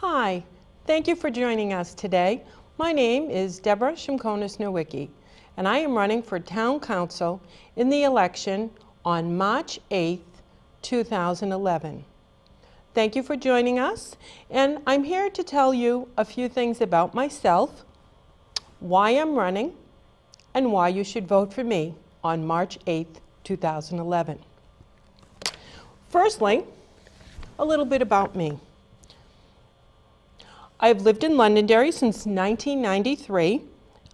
Hi, thank you for joining us today. My name is Deborah Nowicki, and I am running for Town Council in the election on March 8th, 2011. Thank you for joining us, and I'm here to tell you a few things about myself, why I'm running, and why you should vote for me on March 8th, 2011. Firstly, a little bit about me. I've lived in Londonderry since 1993.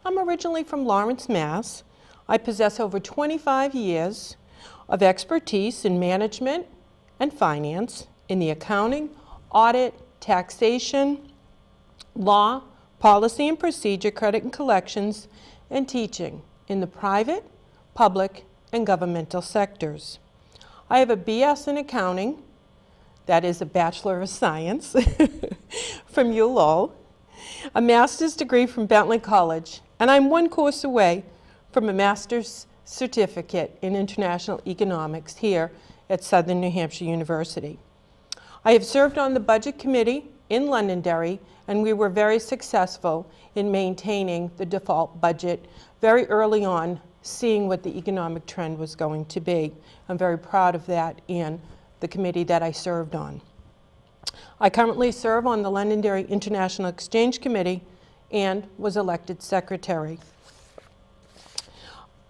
I'm originally from Lawrence, Mass. I possess over 25 years of expertise in management and finance in the accounting, audit, taxation, law, policy and procedure, credit and collections, and teaching in the private, public, and governmental sectors. I have a BS in accounting, that is a Bachelor of Science from ULO, a master's degree from Bentley College, and I'm one course away from a master's certificate in international economics here at Southern New Hampshire University. I have served on the budget committee in Londonderry, and we were very successful in maintaining the default budget very early on, seeing what the economic trend was going to be. I'm very proud of that in the committee that I served on. I currently serve on the Londonderry International Exchange Committee and was elected secretary.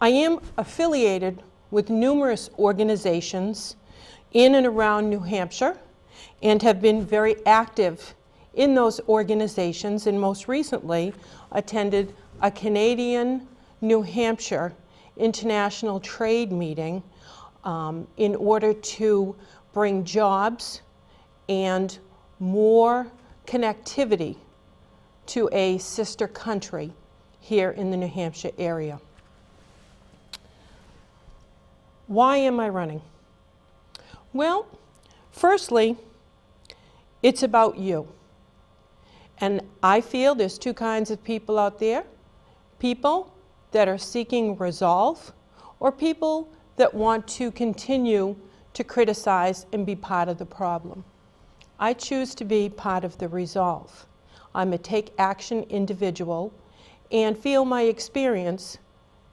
I am affiliated with numerous organizations in and around New Hampshire and have been very active in those organizations, and most recently attended a Canadian New Hampshire international trade meeting in order to bring jobs and more connectivity to a sister country here in the New Hampshire area. Why am I running? Well, firstly, it's about you. And I feel there's two kinds of people out there. People that are seeking resolve, or people that want to continue to criticize and be part of the problem. I choose to be part of the resolve. I'm a take action individual and feel my experience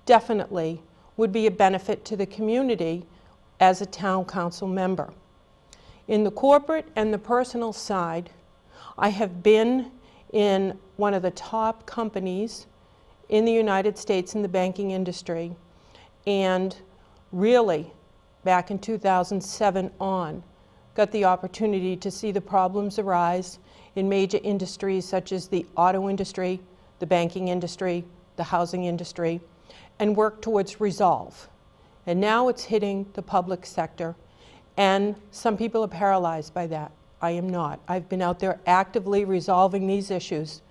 definitely would be a benefit to the community as a town council member. In the corporate and the personal side, I have been in one of the top companies in the United States in the banking industry, and really, back in 2007 on, got the opportunity to see the problems arise in major industries such as the auto industry, the banking industry, the housing industry, and work towards resolve. And now it's hitting the public sector, and some people are paralyzed by that. I am not. I've been out there actively resolving these issues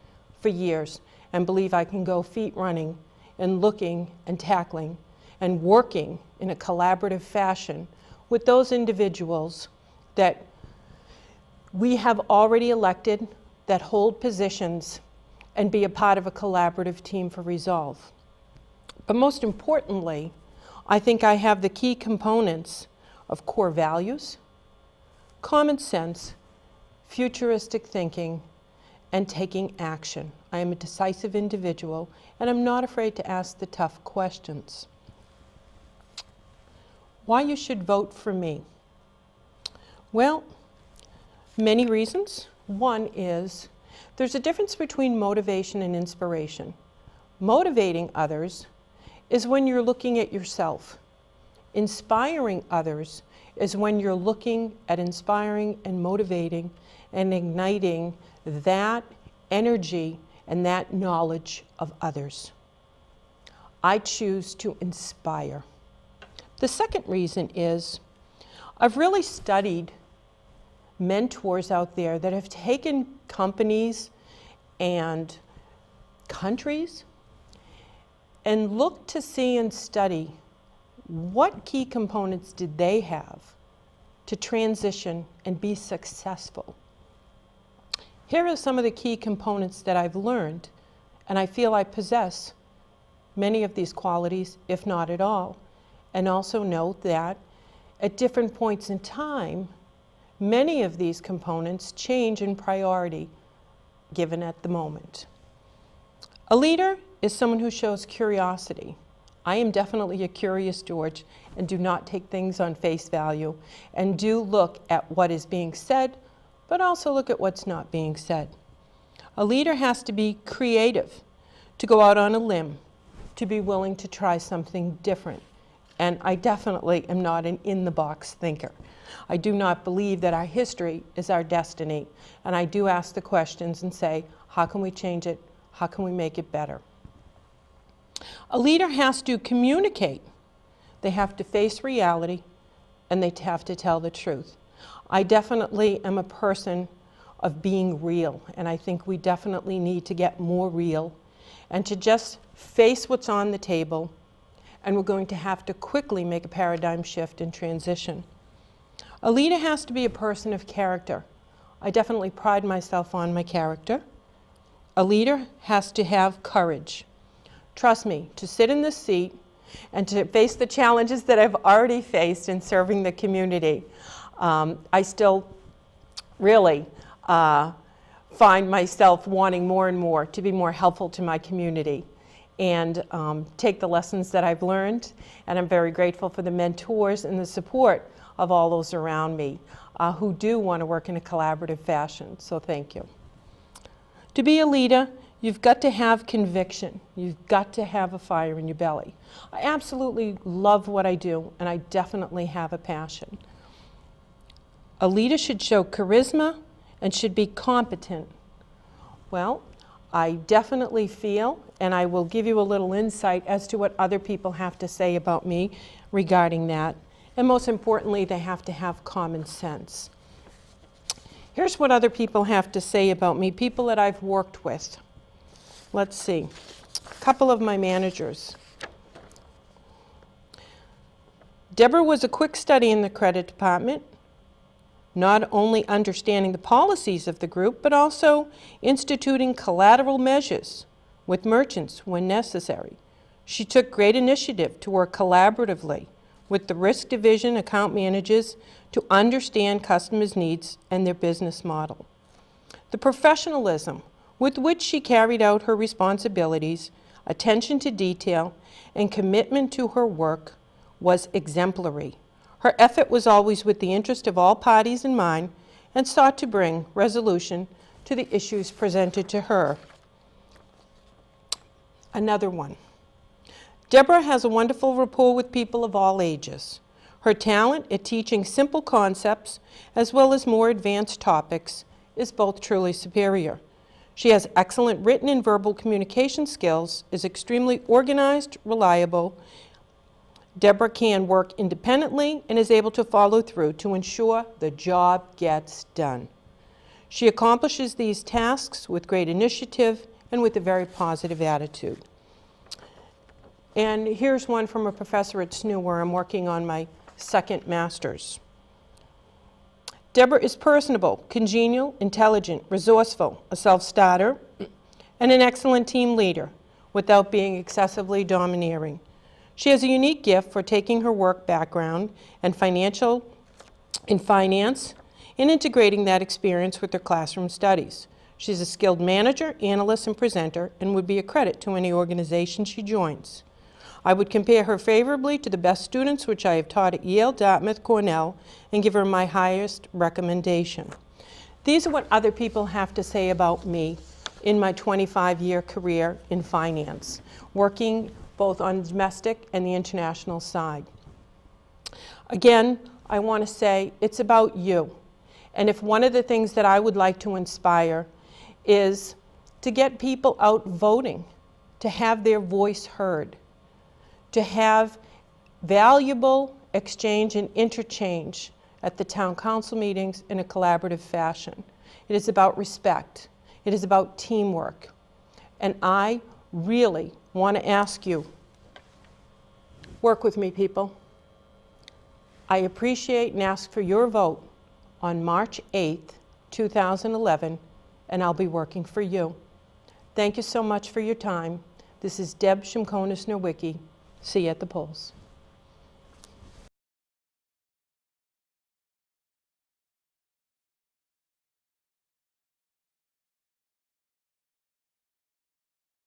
for years and believe I can go feet running and looking and tackling and working in a collaborative fashion with those individuals that we have already elected that hold positions and be a part of a collaborative team for resolve. But most importantly, I think I have the key components of core values, common sense, futuristic thinking, and taking action. I am a decisive individual, and I'm not afraid to ask the tough questions. Why you should vote for me? Well, many reasons. One is there's a difference between motivation and inspiration. Motivating others is when you're looking at yourself. Inspiring others is when you're looking at inspiring and motivating and igniting that energy and that knowledge of others. I choose to inspire. The second reason is I've really studied mentors out there that have taken companies and countries and looked to see and study what key components did they have to transition and be successful. Here are some of the key components that I've learned, and I feel I possess many of these qualities, if not at all. And also note that at different points in time, many of these components change in priority given at the moment. A leader is someone who shows curiosity. I am definitely a curious George and do not take things on face value and do look at what is being said, but also look at what's not being said. A leader has to be creative, to go out on a limb, to be willing to try something different. And I definitely am not an in-the-box thinker. I do not believe that our history is our destiny. And I do ask the questions and say, how can we change it? How can we make it better? A leader has to communicate. They have to face reality, and they have to tell the truth. I definitely am a person of being real, and I think we definitely need to get more real and to just face what's on the table, and we're going to have to quickly make a paradigm shift and transition. A leader has to be a person of character. I definitely pride myself on my character. A leader has to have courage. Trust me, to sit in this seat and to face the challenges that I've already faced in serving the community, I still really find myself wanting more and more to be more helpful to my community and take the lessons that I've learned. And I'm very grateful for the mentors and the support of all those around me who do want to work in a collaborative fashion. So thank you. To be a leader, you've got to have conviction. You've got to have a fire in your belly. I absolutely love what I do, and I definitely have a passion. A leader should show charisma and should be competent. Well, I definitely feel, and I will give you a little insight as to what other people have to say about me regarding that. And most importantly, they have to have common sense. Here's what other people have to say about me, people that I've worked with. Let's see, a couple of my managers. Deborah was a quick study in the credit department, not only understanding the policies of the group, but also instituting collateral measures with merchants when necessary. She took great initiative to work collaboratively with the risk division account managers to understand customers' needs and their business model. The professionalism with which she carried out her responsibilities, attention to detail, and commitment to her work was exemplary. Her effort was always with the interest of all parties in mind and sought to bring resolution to the issues presented to her. Another one. Deborah has a wonderful rapport with people of all ages. Her talent at teaching simple concepts as well as more advanced topics is both truly superior. She has excellent written and verbal communication skills, is extremely organized, reliable. Deborah can work independently and is able to follow through to ensure the job gets done. She accomplishes these tasks with great initiative and with a very positive attitude. And here's one from a professor at SNU where I'm working on my second master's. Deborah is personable, congenial, intelligent, resourceful, a self-starter, and an excellent team leader without being excessively domineering. She has a unique gift for taking her work background and finance and integrating that experience with her classroom studies. She's a skilled manager, analyst, and presenter and would be a credit to any organization she joins. I would compare her favorably to the best students which I have taught at Yale, Dartmouth, Cornell, and give her my highest recommendation. These are what other people have to say about me in my 25-year career in finance, working both on the domestic and the international side. Again, I want to say it's about you. And if one of the things that I would like to inspire is to get people out voting, to have their voice heard, to have valuable exchange and interchange at the town council meetings in a collaborative fashion. It is about respect. It is about teamwork. And I really want to ask you, work with me, people. I appreciate and ask for your vote on March 8th, 2011, and I'll be working for you. Thank you so much for your time. This is Deb Shimkonis Nowicki. See you at the polls.